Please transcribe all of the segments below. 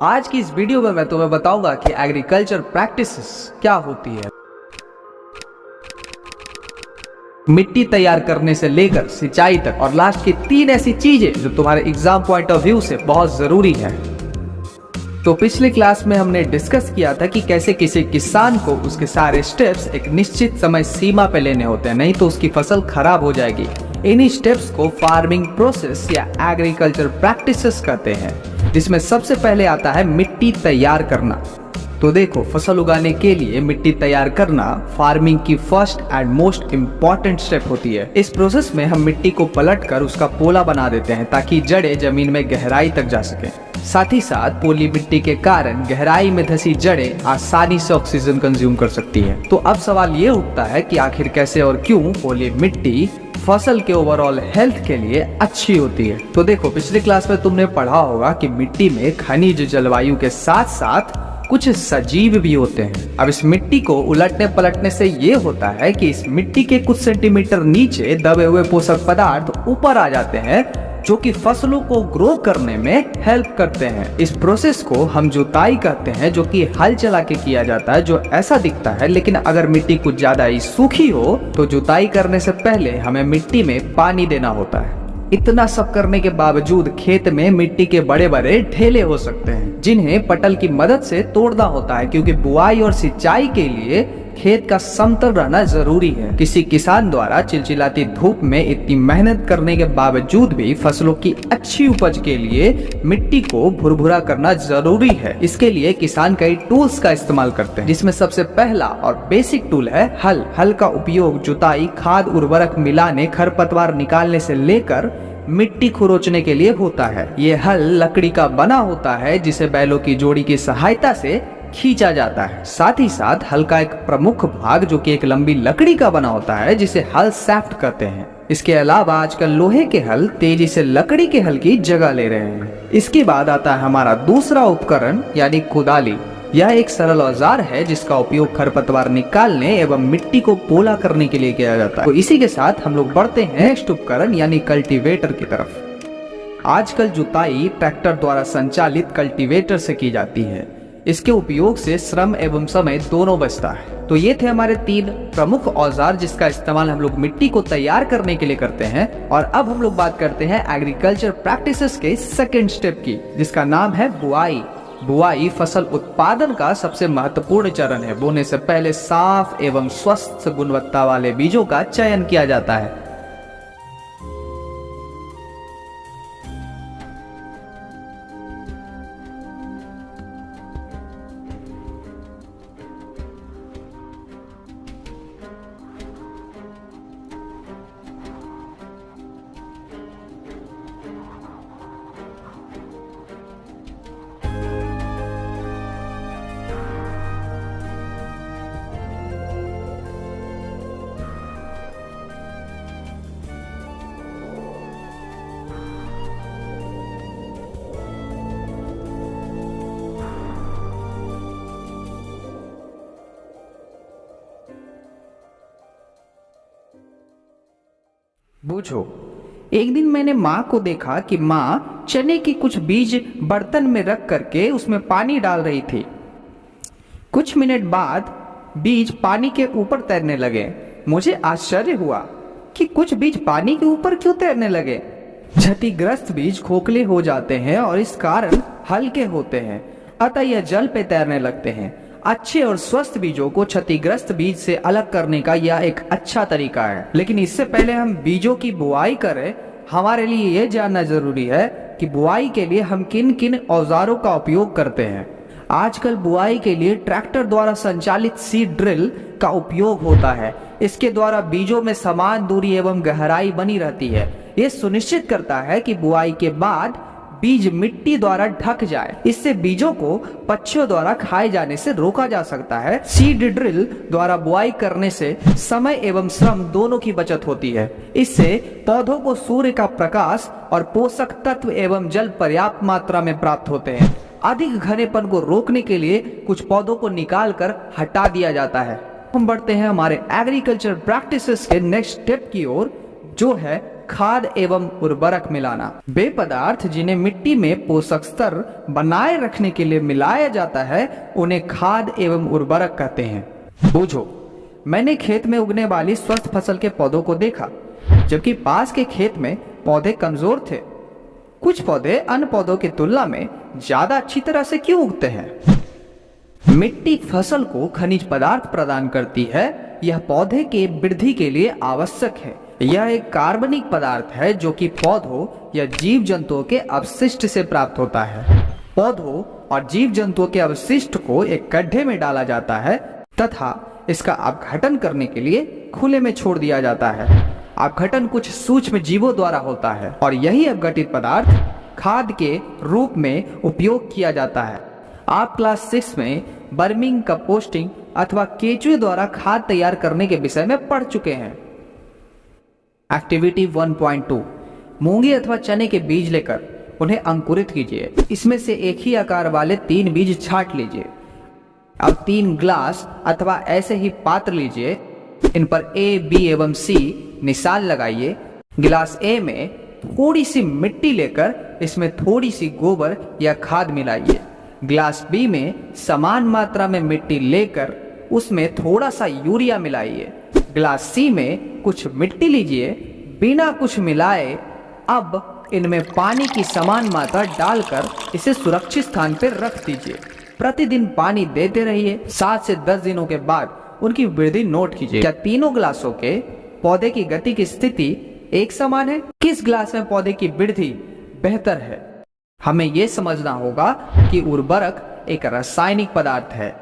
आज की इस वीडियो में मैं तुम्हें बताऊंगा कि एग्रीकल्चर प्रैक्टिसेस क्या होती है। मिट्टी तैयार करने से लेकर सिंचाई तक और लास्ट की 3 ऐसी चीजें जो तुम्हारे एग्जाम पॉइंट ऑफ व्यू से बहुत जरूरी है। तो पिछले क्लास में हमने डिस्कस किया था कि कैसे किसी किसान को उसके सारे स्टेप्स एक निश्चित समय सीमा पे लेने होते हैं, नहीं तो उसकी फसल खराब हो जाएगी। इन्हीं स्टेप्स को फार्मिंग प्रोसेस या एग्रीकल्चर प्रैक्टिसेस कहते हैं, जिसमें सबसे पहले आता है मिट्टी तैयार करना। तो देखो, फसल उगाने के लिए मिट्टी तैयार करना फार्मिंग की first and most important step होती है। इस प्रोसेस में हम मिट्टी को पलटकर उसका पोला बना देते हैं ताकि जड़ें जमीन में गहराई तक जा सके। साथ ही साथ पोली मिट्टी के कारण गहराई में धसी जड़ें आसानी से ऑक्सीजन कंज्यूम कर सकती हैं। तो अब सवाल ये उठता है कि आखिर कैसे और क्यों पोली मिट्टी फसल के ओवरऑल हेल्थ के लिए अच्छी होती है। तो देखो, पिछले क्लास में तुमने पढ़ा होगा कि मिट्टी में खनिज जलवायु के साथ साथ कुछ सजीव भी होते हैं। अब इस मिट्टी को उलटने पलटने से ये होता है कि इस मिट्टी के कुछ सेंटीमीटर नीचे दबे हुए पोषक पदार्थ ऊपर आ जाते हैं, जो कि फसलों को ग्रो करने में हेल्प करते हैं। इस प्रोसेस को हम जुताई कहते हैं, जो कि हल चला के किया जाता है, जो ऐसा दिखता है। लेकिन अगर मिट्टी कुछ ज्यादा ही सूखी हो तो जुताई करने से पहले हमें मिट्टी में पानी देना होता है। इतना सब करने के बावजूद खेत में मिट्टी के बड़े बड़े ढेले हो सकते हैं, जिन्हें पटल की मदद से तोड़ना होता है, क्योंकि बुआई और सिंचाई के लिए खेत का समतल रहना जरूरी है। किसी किसान द्वारा चिलचिलाती धूप में इतनी मेहनत करने के बावजूद भी फसलों की अच्छी उपज के लिए मिट्टी को भुरभुरा करना जरूरी है। इसके लिए किसान कई टूल्स का इस्तेमाल करते हैं, जिसमें सबसे पहला और बेसिक टूल है हल। हल का उपयोग जुताई, खाद, उर्वरक मिलाने, खरपतवार निकालने से लेकर मिट्टी खुरोचने के लिए होता है। ये हल लकड़ी का बना होता है, जिसे बैलों की जोड़ी की सहायता से खींचा जाता है। साथ ही साथ हल का एक प्रमुख भाग, जो कि एक लंबी लकड़ी का बना होता है, जिसे हल शाफ्ट कहते हैं। इसके अलावा आजकल लोहे के हल तेजी से लकड़ी के हल की जगह ले रहे हैं। इसके बाद आता है हमारा दूसरा उपकरण, यानी कुदाली। यह एक सरल औजार है जिसका उपयोग खरपतवार निकालने एवं मिट्टी को पोला करने के लिए किया जाता है। तो इसी के साथ हम लोग बढ़ते हैं नेक्स्ट उपकरण यानी कल्टीवेटर की तरफ। आजकल जुताई ट्रैक्टर द्वारा संचालित कल्टीवेटर से की जाती है। इसके उपयोग से श्रम एवं समय दोनों बचता है। तो ये थे हमारे 3 प्रमुख औजार, जिसका इस्तेमाल हम लोग मिट्टी को तैयार करने के लिए करते हैं। और अब हम लोग बात करते हैं एग्रीकल्चर प्रैक्टिसेस के सेकेंड स्टेप की, जिसका नाम है बुआई। बुआई फसल उत्पादन का सबसे महत्वपूर्ण चरण है। बोने से पहले साफ एवं स्वस्थ गुणवत्ता वाले बीजों का चयन किया जाता है। बूझो, एक दिन मैंने माँ को देखा कि माँ चने की कुछ बीज बर्तन में रख करके उसमें पानी डाल रही थी। कुछ मिनट बाद बीज पानी के ऊपर तैरने लगे। मुझे आश्चर्य हुआ कि कुछ बीज पानी के ऊपर क्यों तैरने लगे। क्षतिग्रस्त बीज खोखले हो जाते हैं और इस कारण हल्के होते हैं, अतः यह जल पे तैरने लगते हैं। अच्छे और स्वस्थ बीजों को क्षतिग्रस्त बीज से अलग करने का यह एक अच्छा तरीका है। लेकिन इससे पहले हम बीजों की बुआई करें, हमारे लिए यह जानना जरूरी है कि बुआई के लिए हम किन किन औजारों का उपयोग करते हैं। आजकल बुआई के लिए ट्रैक्टर द्वारा संचालित सीड ड्रिल का उपयोग होता है। इसके द्वारा बीजों में समान दूरी एवं गहराई बनी रहती है। यह सुनिश्चित करता है कि बुआई के बाद बीज मिट्टी द्वारा ढक जाए। इससे बीजों को पक्षियों द्वारा खाए जाने से रोका जा सकता है। सीड ड्रिल द्वारा बुआई करने से समय एवं श्रम दोनों की बचत होती है। इससे पौधों को सूर्य का प्रकाश और पोषक तत्व एवं जल पर्याप्त मात्रा में प्राप्त होते हैं। अधिक घनेपन को रोकने के लिए कुछ पौधों को निकाल कर हटा दिया जाता है। हम बढ़ते हैं हमारे एग्रीकल्चर प्रैक्टिसेस के नेक्स्ट स्टेप की ओर, जो है खाद एवं उर्वरक मिलाना। वे पदार्थ जिन्हें मिट्टी में पोषक स्तर बनाए रखने के लिए मिलाया जाता है उन्हें खाद एवं उर्वरक कहते हैं। बूझो, मैंने खेत में उगने वाली स्वस्थ फसल के पौधों को देखा, जबकि पास के खेत में पौधे कमजोर थे। कुछ पौधे अन्य पौधों की तुलना में ज्यादा अच्छी तरह से क्यों उगते हैं? मिट्टी फसल को खनिज पदार्थ प्रदान करती है। यह पौधे के वृद्धि के लिए आवश्यक है। यह एक कार्बनिक पदार्थ है जो कि पौधों या जीव जंतुओं के अवशिष्ट से प्राप्त होता है। पौधों और जीव जंतुओं के अवशिष्ट को एक गड्ढे में डाला जाता है तथा इसका अपघटन करने के लिए खुले में छोड़ दिया जाता है। अपघटन कुछ सूक्ष्म जीवों द्वारा होता है और यही अपघटित पदार्थ खाद के रूप में उपयोग किया जाता है। आप क्लास 6 में बर्मिंग कंपोस्टिंग अथवा केचुए द्वारा खाद तैयार करने के विषय में पढ़ चुके हैं। एक्टिविटी 1.2, मूंगी अथवा चने के बीज लेकर उन्हें अंकुरित कीजिए। इसमें से एक ही आकार वाले 3 बीज छांट लीजिए। अब 3 ग्लास अथवा ऐसे ही पात्र लीजिए। इन पर A, B एवं C निशान लगाइए। गिलास A में थोड़ी सी मिट्टी लेकर इसमें थोड़ी सी गोबर या खाद मिलाइए। गिलास B में समान मात्रा में मिट्टी लेकर उसमें थोड़ा सा यूरिया मिलाइए। गिलास C में कुछ मिट्टी लीजिए, बिना कुछ मिलाए अब इनमें पानी की समान मात्रा डालकर इसे सुरक्षित स्थान पर रख दीजिए। प्रतिदिन पानी देते रहिए। 7 से 10 दिनों के बाद उनकी वृद्धि नोट कीजिए। क्या तीनों ग्लासों के पौधे की गति की स्थिति एक समान है? किस ग्लास में पौधे की वृद्धि बेहतर है? हमें यह समझना होगा कि उर्वरक एक रासायनिक पदार्थ है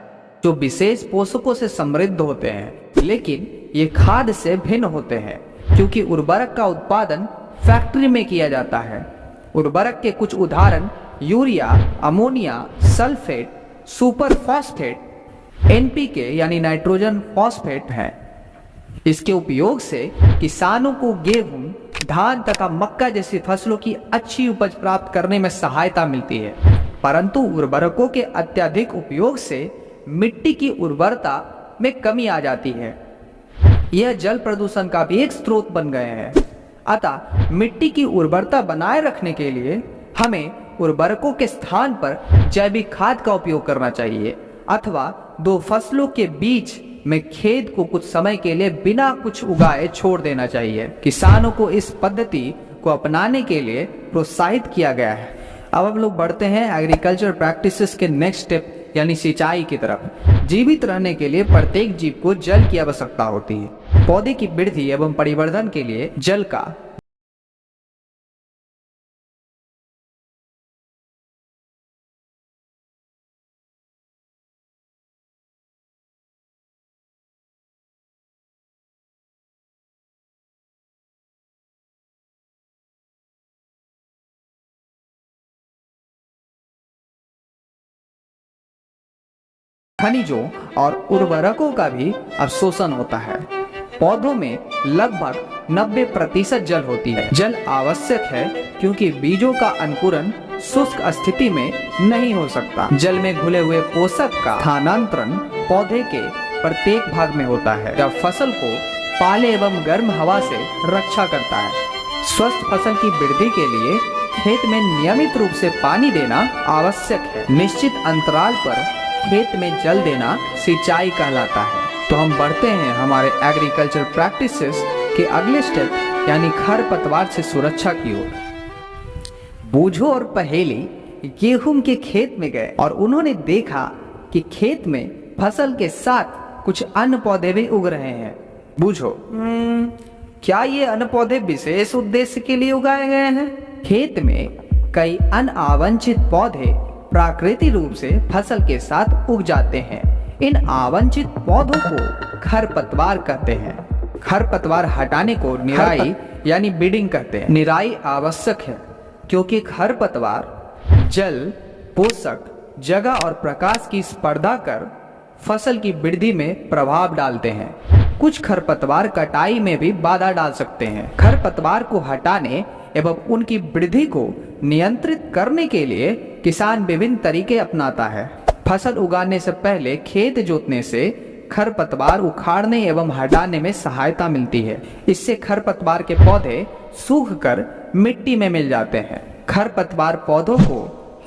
जो विशेष पोषकों से समृद्ध होते हैं, लेकिन ये खाद से भिन्न होते हैं क्योंकि उर्वरक का उत्पादन फैक्ट्री में किया जाता है। उर्वरक के कुछ उदाहरण urea, ammonia, sulphate, super phosphate, NPK यानी नाइट्रोजन फॉस्फेट है। इसके उपयोग से किसानों को गेहूं, धान तथा मक्का जैसी फसलों की अच्छी उपज प्राप्त करने में सहायता मिलती है। परंतु उर्वरकों के अत्यधिक उपयोग से मिट्टी की उर्वरता में कमी आ जाती है। यह जल प्रदूषण का भी एक स्रोत बन गए हैं। अतः मिट्टी की उर्वरता बनाए रखने के लिए हमें उर्वरकों के स्थान पर जैविक खाद का उपयोग करना चाहिए अथवा 2 फसलों के बीच में खेत को कुछ समय के लिए बिना कुछ उगाए छोड़ देना चाहिए। किसानों को इस पद्धति को अपनाने के लिए प्रोत्साहित किया गया है। अब हम लोग बढ़ते हैं एग्रीकल्चर प्रैक्टिसेस के नेक्स्ट स्टेप यानी सिंचाई की तरफ। जीवित रहने के लिए प्रत्येक जीव को जल की आवश्यकता होती है। पौधे की वृद्धि एवं परिवर्धन के लिए जल का खनिजों और उर्वरकों का भी अवशोषण होता है। पौधों में लगभग 90% जल होती है। जल आवश्यक है क्योंकि बीजों का अंकुरण शुष्क स्थिति में नहीं हो सकता। जल में घुले हुए पोषक का स्थानांतरण पौधे के प्रत्येक भाग में होता है, जब फसल को पाले एवं गर्म हवा से रक्षा करता है। स्वस्थ फसल की वृद्धि के लिए खेत में नियमित रूप से पानी देना आवश्यक है। निश्चित अंतराल पर खेत में जल देना सिंचाई कहलाता है। तो हम बढ़ते हैं हमारे एग्रीकल्चर प्रैक्टिसेस के अगले स्टेप यानी खरपतवार से सुरक्षा की ओर। बूझो और पहेली गेहूं के खेत में गए और उन्होंने देखा कि खेत में फसल के साथ कुछ अन्य पौधे भी उग रहे हैं। बूझो, क्या ये अन्य पौधे विशेष उद्देश्य के लिए उगाए गए हैं? खेत में कई अनावंछित पौधे प्राकृतिक रूप से फसल के साथ उग जाते हैं। इन आवंछित पौधों को खरपतवार कहते हैं। खरपतवार हटाने को निराई यानी बीडिंग कहते हैं। निराई आवश्यक है क्योंकि खरपतवार जल, पोषक, जगह और प्रकाश की स्पर्धा कर फसल की वृद्धि में प्रभाव डालते हैं। कुछ खरपतवार कटाई में भी बाधा डाल सकते हैं। खरपतवार को हटाने एवं उनकी वृद्धि को नियंत्रित करने के लिए किसान विभिन्न तरीके अपनाता है। फसल उगाने से पहले खेत जोतने से खरपतवार उखाड़ने एवं हटाने में सहायता मिलती है। इससे खरपतवार के पौधे सूखकर मिट्टी में मिल जाते हैं। खरपतवार पौधों को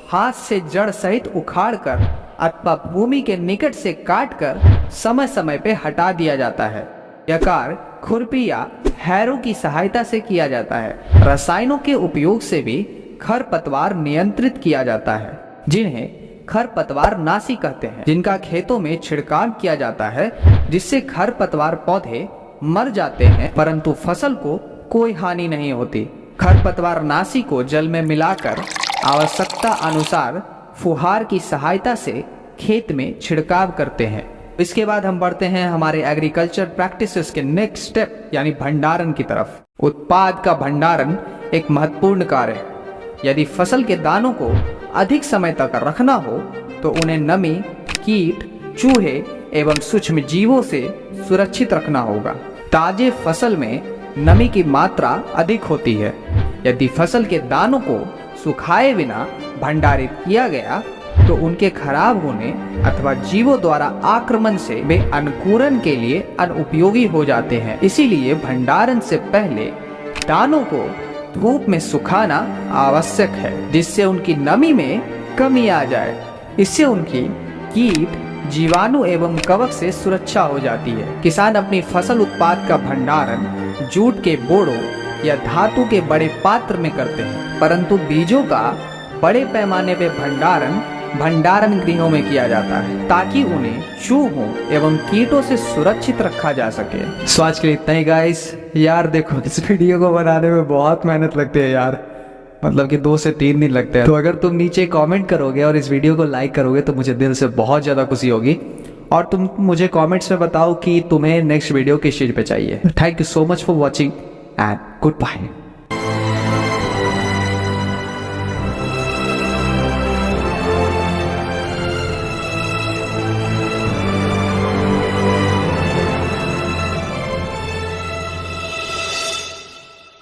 हाथ से जड़ सहित उखाड़कर अथवा भूमि के निकट से काटकर समय समय पे हटा दिया जाता है। यह कार्य खुरपी या हैरो की सहायता से किया जाता है। रसायनों के उपयोग से भी खरपतवार नियंत्रित किया जाता है, जिन्हें खरपतवार नाशी कहते हैं, जिनका खेतों में छिड़काव किया जाता है, जिससे खरपतवार पौधे मर जाते हैं परंतु फसल को कोई हानि नहीं होती। खरपतवार नाशी को जल में मिलाकर आवश्यकता अनुसार फुहार की सहायता से खेत में छिड़काव करते हैं। इसके बाद हम बढ़ते हैं हमारे एग्रीकल्चर प्रैक्टिसेस के नेक्स्ट स्टेप यानी भंडारण की तरफ। उत्पाद का भंडारण एक महत्वपूर्ण कार्य है। यदि फसल के दानों को अधिक समय तक रखना हो तो उन्हें नमी, कीट, चूहे एवं सूक्ष्म जीवों से सुरक्षित रखना होगा। ताजे फसल में नमी की मात्रा अधिक होती है। यदि फसल के दानों को सुखाए बिना भंडारित किया गया तो उनके खराब होने अथवा जीवों द्वारा आक्रमण से वे अंकुरण के लिए अनुपयोगी हो जाते हैं। इसीलिए भंडारण से पहले दानों को धूप में सुखाना आवश्यक है, जिससे उनकी नमी में कमी आ जाए। इससे उनकी कीट, जीवाणु एवं कवक से सुरक्षा हो जाती है। किसान अपनी फसल उत्पाद का भंडारण जूट के बोरों या धातु के बड़े पात्र में करते हैं, परंतु बीजों का बड़े पैमाने पे भंडारण गृहों में किया जाता है ताकि उन्हें चूहों एवं कीटों से सुरक्षित रखा जा सके। सो आज के लिए इतना ही गाइस। यार देखो, इस वीडियो को बनाने में बहुत मेहनत लगती है यार, मतलब कि 2 से 3 दिन लगते हैं। तो अगर तुम नीचे कमेंट करोगे और इस वीडियो को लाइक करोगे तो मुझे दिल से बहुत ज़्यादा खुशी होगी। और तुम मुझे कमेंट्स में बताओ कि तुम्हें नेक्स्ट वीडियो किस चीज़ पे चाहिए। Thank you so much for watching and good bye.